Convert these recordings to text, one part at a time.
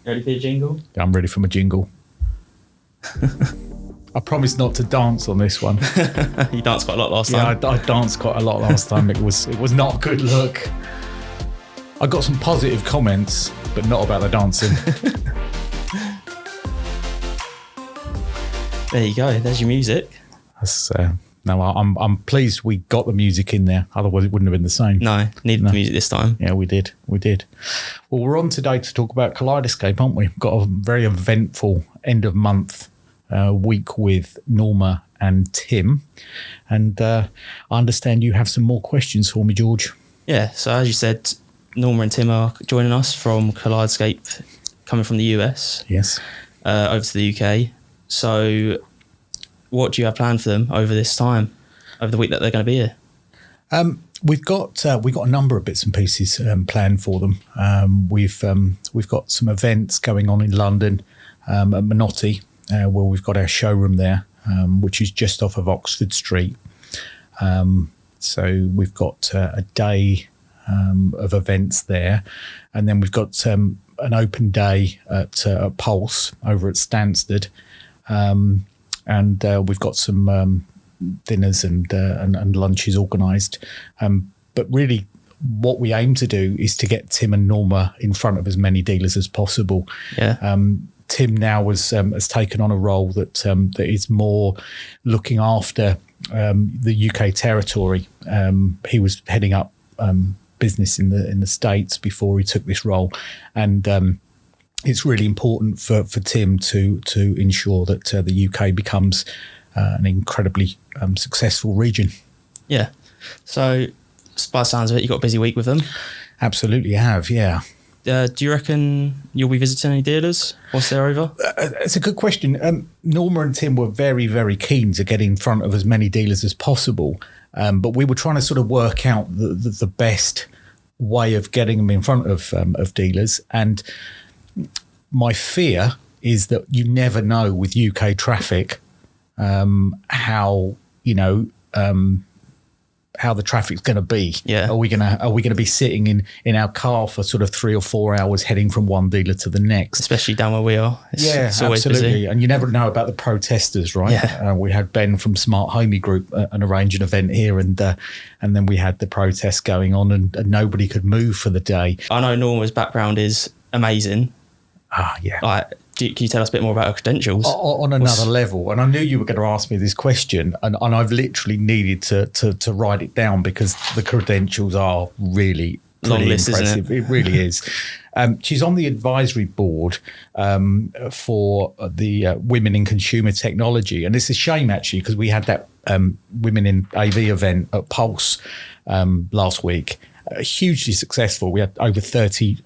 Ready for your jingle? I'm ready for my jingle. I promised not to dance on this one. You danced quite a lot last time. Yeah, I danced quite a lot last time. It was not a good look. I got some positive comments, but not about the dancing. There you go. There's your music. That's, no, I'm pleased we got the music in there. Otherwise, it wouldn't have been the same. No, needed the music this time. Yeah, we did. Well, we're on today to talk about Kaleidescape, aren't we? We've got a very eventful end of month week with Norma and Tim. And I understand you have some more questions for me, George. Yeah, so as you said, Norma and Tim are joining us from Kaleidescape, coming from the US. Yes. Over to the UK. So what do you have planned for them over this time, over the week that they're going to be here? We've got a number of bits and pieces planned for them. We've got some events going on in London at Monologue, where we've got our showroom there, which is just off of Oxford Street. So we've got a day of events there, and then we've got an open day at Pulse over at Stansted, and we've got some dinners and lunches organised. But really, what we aim to do is to get Tim and Norma in front of as many dealers as possible. Yeah. Tim now has taken on a role that is more looking after the UK territory. He was heading up business in the States before he took this role, and it's really important for Tim to ensure that the UK becomes an incredibly successful region. Yeah. So by the sounds of it, you got a busy week with them. Absolutely have, yeah. Do you reckon you'll be visiting any dealers once they're over? It's a good question. Norma and Tim were very, very keen to get in front of as many dealers as possible, but we were trying to sort of work out the best way of getting them in front of dealers. And my fear is that you never know with UK traffic how the traffic's going to be. Yeah. Are we going to be sitting in our car for sort of 3 or 4 hours heading from one dealer to the next? Especially down where we are. It's always absolutely. busy. And you never know about the protesters, right? Yeah. We had Ben from Smart Homey Group and arrange an event here, and then we had the protests going on, and nobody could move for the day. I know Norma's background is amazing. Ah, yeah. Can you tell us a bit more about her credentials? On another level, and I knew you were going to ask me this question, and I've literally needed to write it down because the credentials are really long list, impressive. isn't it? It really is. She's on the advisory board for the Women in Consumer Technology, and it's a shame actually because we had that Women in AV event at Pulse last week. Hugely successful. We had over 30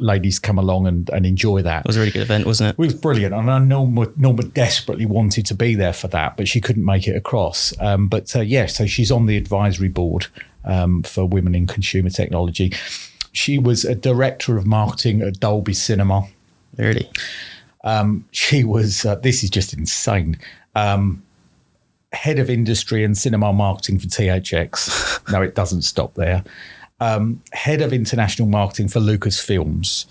ladies come along and enjoy that. It was a really good event, wasn't it? It was brilliant. And I know Norma desperately wanted to be there for that, but she couldn't make it across. So she's on the advisory board for Women in Consumer Technology. She was a director of marketing at Dolby Cinema. Really? She was, this is just insane, head of industry and cinema marketing for THX. No, it doesn't stop there. Head of international marketing for Lucasfilms,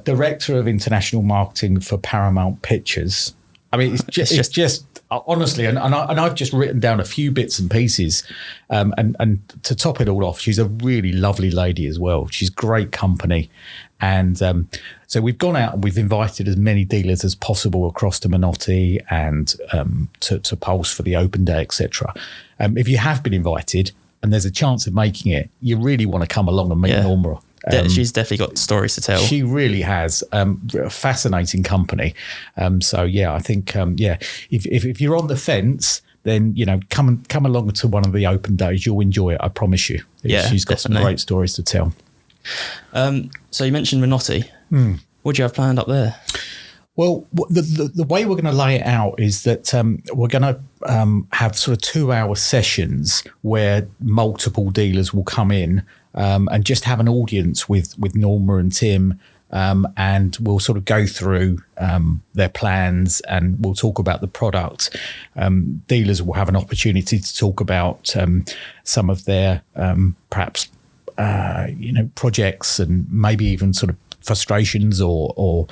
director of international marketing for Paramount Pictures. I mean, it's just honestly, and I've just written down a few bits and pieces, and to top it all off, she's a really lovely lady as well. She's great company, and so we've gone out and we've invited as many dealers as possible across to Monologue and to Pulse for the open day, etc. If you have been invited and there's a chance of making it, you really want to come along and meet Norma. She's definitely got stories to tell. She really has a fascinating company. I think if you're on the fence, then come along to one of the open days. You'll enjoy it. I promise you. Yeah, she's got definitely some great stories to tell. So you mentioned Monologue. What do you have planned up there? Well, the way we're going to lay it out is that we're going to have sort of 2-hour sessions where multiple dealers will come in and just have an audience with Norma and Tim, and we'll sort of go through their plans and we'll talk about the product. Dealers will have an opportunity to talk about some of their perhaps projects and maybe even sort of frustrations or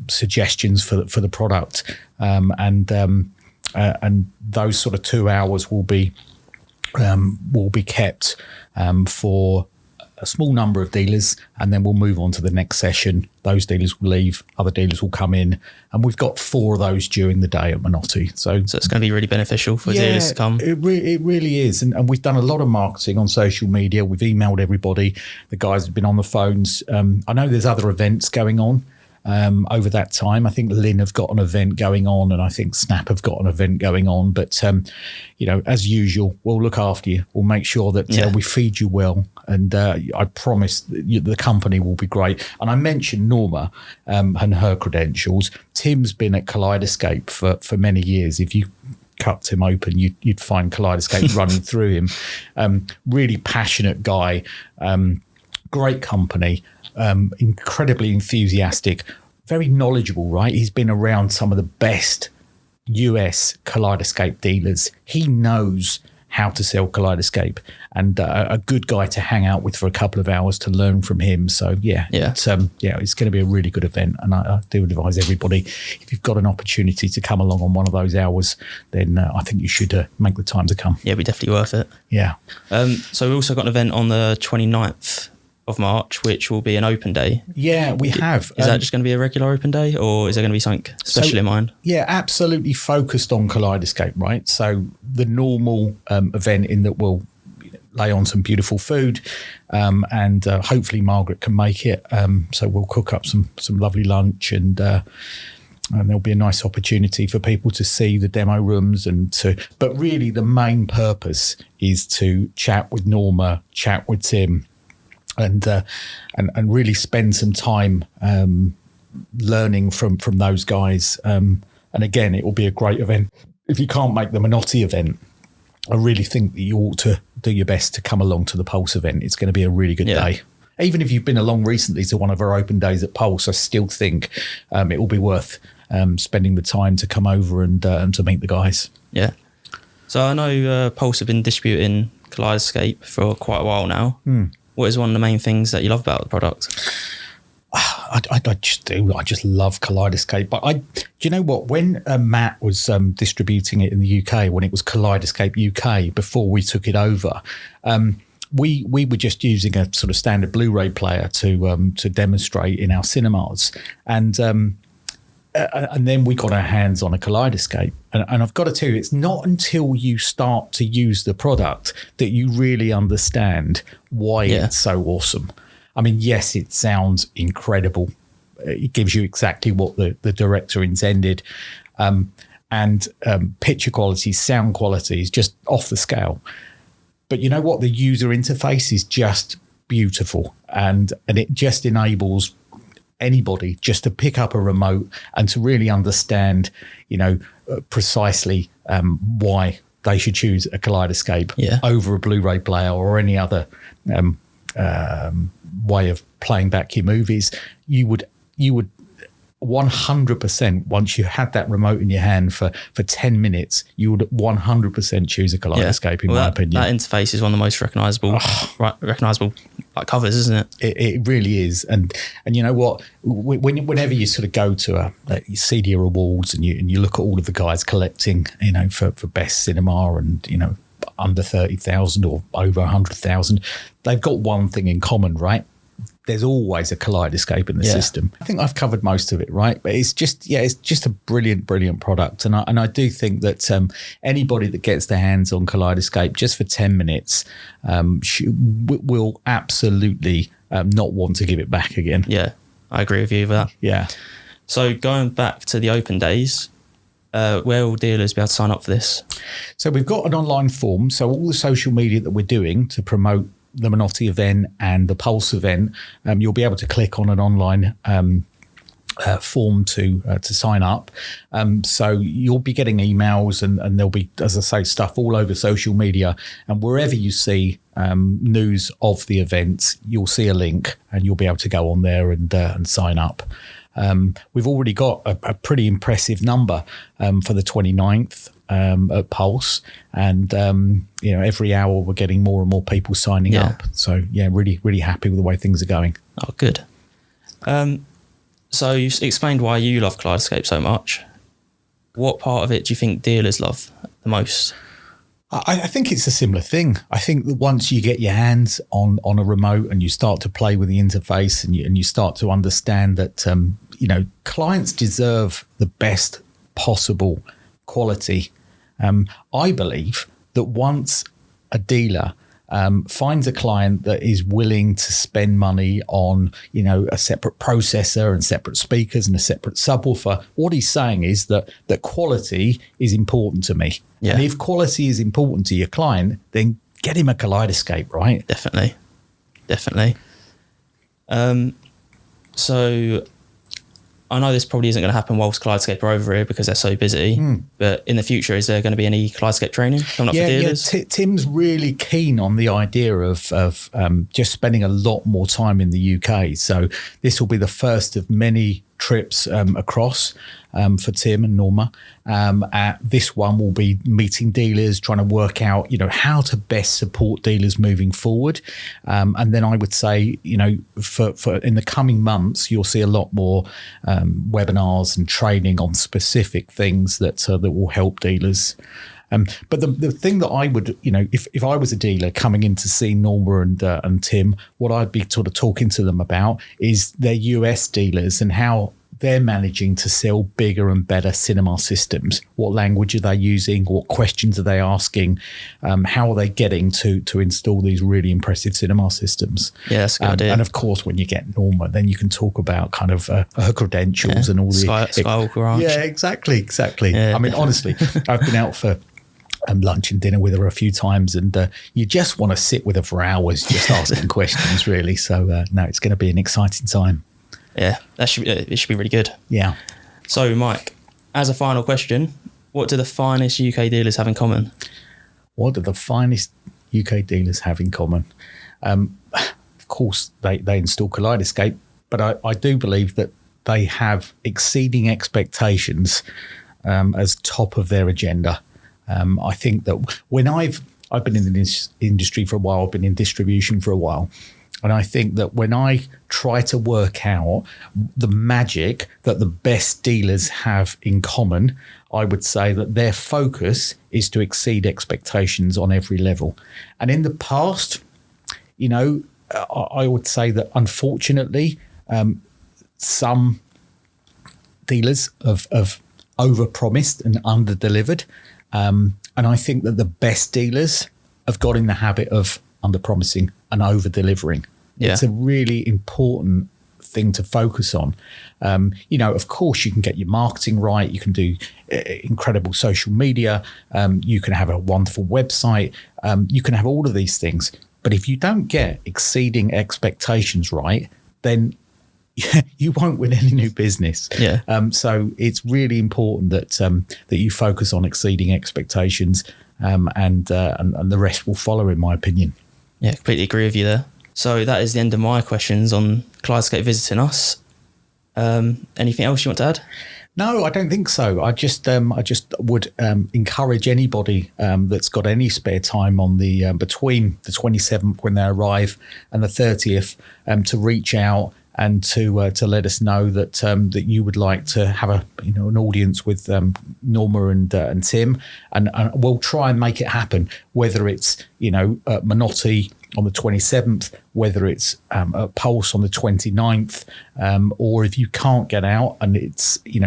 suggestions for the product, and those sort of 2 hours will be kept for a small number of dealers, and then we'll move on to the next session. Those dealers will leave, other dealers will come in, and we've got 4 of those during the day at Minotti. So it's going to be really beneficial for dealers to come. It really is. And we've done a lot of marketing on social media. We've emailed everybody. The guys have been on the phones. I know there's other events going on over that time. I think Lynn have got an event going on, and I think Snap have got an event going on. But, as usual, we'll look after you. We'll make sure that we feed you well. And I promise the company will be great. And I mentioned Norma and her credentials. Tim's been at Kaleidescape for many years. If you cut Tim open, you'd find Kaleidescape running through him. Really passionate guy, great company, incredibly enthusiastic, very knowledgeable, right? He's been around some of the best US Kaleidescape dealers. He knows how to sell Kaleidescape, and a good guy to hang out with for a couple of hours to learn from him. So it's going to be a really good event, and I do advise everybody, if you've got an opportunity to come along on one of those hours, then I think you should make the time to come. Yeah, it'd be definitely worth it. Yeah. So we also got an event on the 29th of March, which will be an open day. Yeah, we have. Is that just going to be a regular open day, or is there going to be something special in mind? Yeah, absolutely focused on Kaleidescape, right? So the normal event in that we'll lay on some beautiful food, and hopefully Margaret can make it. So we'll cook up some lovely lunch, and there'll be a nice opportunity for people to see the demo rooms but really the main purpose is to chat with Norma, chat with Tim, and really spend some time learning from those guys. And again, it will be a great event. If you can't make the Minotti event, I really think that you ought to do your best to come along to the Pulse event. It's going to be a really good day. Even if you've been along recently to one of our open days at Pulse, I still think it will be worth spending the time to come over and to meet the guys. Yeah. So I know Pulse have been distributing Kaleidescape for quite a while now. What is one of the main things that you love about the product? I just do. I just love Kaleidescape. But do you know what? When Matt was distributing it in the UK, when it was Kaleidescape UK, before we took it over, we were just using a sort of standard Blu-ray player to demonstrate in our cinemas, and then we got our hands on a Kaleidescape. And I've got to tell you, it's not until you start to use the product that you really understand why it's so awesome. I mean, yes, it sounds incredible. It gives you exactly what the director intended. And picture quality, sound quality is just off the scale. But you know what? The user interface is just beautiful. And it just enables anybody just to pick up a remote and to really understand, precisely why they should choose a Kaleidescape over a Blu-ray player or any other way of playing back your movies. You would 100%, once you had that remote in your hand for 10 minutes, you would 100% choose a Kaleidescape, in my opinion. That interface is one of the most recognisable covers, isn't it? It really is. And you know what? Whenever you sort of go to a CDA Awards and you look at all of the guys collecting, for best cinema and, under 30,000 or over 100,000, they've got one thing in common, right? There's always a Kaleidescape in the system. I think I've covered most of it, right? But it's just a brilliant product. And I do think that anybody that gets their hands on Kaleidescape just for 10 minutes will absolutely not want to give it back again. Yeah, I agree with you with that. Yeah. So going back to the open days, where will dealers be able to sign up for this? So we've got an online form. So all the social media that we're doing to promote the Minotti event and the Pulse event, you'll be able to click on an online form to sign up. So you'll be getting emails and there'll be, as I say, stuff all over social media. And wherever you see news of the events, you'll see a link and you'll be able to go on there and sign up. We've already got a pretty impressive number for the 29th at Pulse, and every hour we're getting more and more people signing up. So really happy with the way things are going. Oh, good. So you explained why you love Kaleidescape so much. What part of it do you think dealers love the most? I think it's a similar thing. I think that once you get your hands on a remote and you start to play with the interface and you start to understand that, clients deserve the best possible quality. I believe that once a dealer finds a client that is willing to spend money on, a separate processor and separate speakers and a separate subwoofer, what he's saying is that quality is important to me. Yeah. And if quality is important to your client, then get him a Kaleidescape, right? Definitely. So I know this probably isn't going to happen whilst Kaleidescape are over here because they're so busy. But in the future, is there going to be any Kaleidescape training coming up for dealers? Yeah, Tim's really keen on the idea of just spending a lot more time in the UK. So this will be the first of many trips across for Tim and Norma. This one will be meeting dealers, trying to work out, how to best support dealers moving forward. And then I would say, for in the coming months, you'll see a lot more webinars and training on specific things that will help dealers. But the thing that I would, if I was a dealer coming in to see Norma and Tim, what I'd be sort of talking to them about is their US dealers and how they're managing to sell bigger and better cinema systems. What language are they using? What questions are they asking? How are they getting to install these really impressive cinema systems? Yeah, that's a good idea. And of course, when you get Norma, then you can talk about kind of her credentials and all the Skywalker Ranch. Yeah, exactly. Yeah, I mean, honestly, I've been out for lunch and dinner with her a few times, and you just want to sit with her for hours just asking questions, really. So no, it's going to be an exciting time. Yeah, it should be really good. Yeah. So, Mike, as a final question, what do the finest UK dealers have in common? What do the finest UK dealers have in common? Of course, they install Kaleidescape, but I do believe that they have exceeding expectations as top of their agenda. I think that when I've been in this industry for a while, I've been in distribution for a while, and I think that when I try to work out the magic that the best dealers have in common, I would say that their focus is to exceed expectations on every level. And in the past, I would say that unfortunately, some dealers have overpromised and underdelivered. And I think that the best dealers have got in the habit of underpromising and over-delivering. Yeah. It's a really important thing to focus on. Of course, you can get your marketing right. You can do incredible social media. You can have a wonderful website. You can have all of these things. But if you don't get exceeding expectations right, then you won't win any new business. Yeah. So it's really important that you focus on exceeding expectations, and the rest will follow, in my opinion. Yeah, completely agree with you there. So that is the end of my questions on Kaleidescape visiting us. Anything else you want to add? No, I don't think so. I just would encourage anybody that's got any spare time on the between the 27th when they arrive and the 30th to reach out and to let us know that that you would like to have an audience with Norma and Tim, and we'll try and make it happen. Whether it's at Minotti on the 27th, whether it's at Pulse on the 29th, or if you can't get out and it's you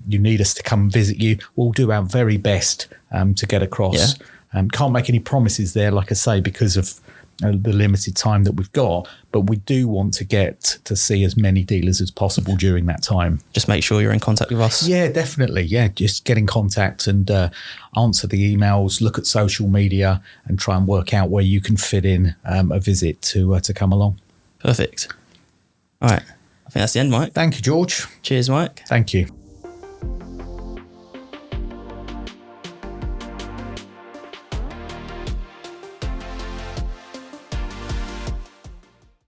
need us to come visit you, we'll do our very best to get across. Yeah. Can't make any promises there, like I say, because of the limited time that we've got, but we do want to get to see as many dealers as possible during that time. Just make sure you're in contact with us. Yeah, definitely. Yeah, just get in contact and answer the emails, look at social media, and try and work out where you can fit in a visit to come along. Perfect. All right. I think that's the end, Mike. Thank you, George. Cheers, Mike. Thank you.